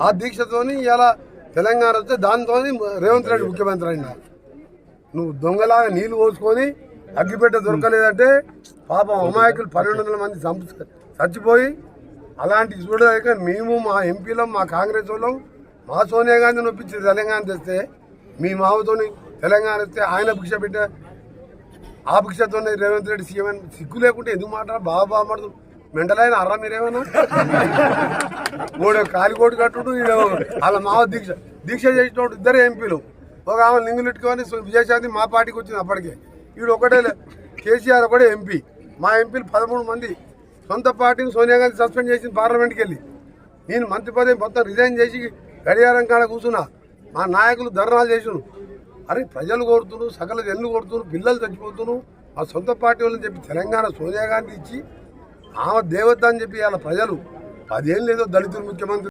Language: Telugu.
ఆ దీక్షతోని ఇలా తెలంగాణ వస్తే దాంతో రేవంత్ రెడ్డి ముఖ్యమంత్రి అయినా. నువ్వు దొంగలాగా నీళ్లు పోసుకొని అగ్గిపెట్ట దొరకలేదంటే పాపం అమాయకులు 1200 మంది చచ్చిపోయి అలాంటి చూడలేక మేము మా ఎంపీలం మా కాంగ్రెస్ వాళ్ళం మా సోనియా గాంధీ నొప్పించి తెలంగాణ తెస్తే మీ మావతోని తెలంగాణ వస్తే ఆయన భిక్ష పెట్టే ఆ భిక్షతోనే రేవంత్ రెడ్డి సీఎం సిగ్గు లేకుంటే ఎందుకు మాట్లాడారు? బాబా మాట్లాడు మెంటలైన అర్రా మీరేమన్నా కాలికోటు కట్టుడు వాళ్ళ మావ దీక్ష చేసినోడు ఇద్దరే ఎంపీలు. ఒక ఆమె లింగులెట్టుకొని విజయశాంతి మా పార్టీకి వచ్చింది అప్పటికే. వీడు ఒకటే కేసీఆర్ ఒకటే ఎంపీ. మా ఎంపీలు 13 మంది సొంత పార్టీని సోనియా గాంధీ సస్పెండ్ చేసింది పార్లమెంట్కి వెళ్ళి. నేను మంత్రి పదవి మొత్తం రిజైన్ చేసి గడియారం కాడ కూర్చున్నా. మా నాయకులు ధర్నాలు చేసిను. అరే ప్రజలు కొడుతున్నారు, సకల జన్లు కొడుతున్నారు, పిల్లలు చచ్చిపోతున్నారు. మా సొంత పార్టీ వాళ్ళని చెప్పి తెలంగాణ సోనియా గాంధీ ఇచ్చి ఆమె దేవత అని చెప్పి వాళ్ళ ప్రజలు 10 ఏళ్ళు ఏదో దళితులు ముఖ్యమంత్రి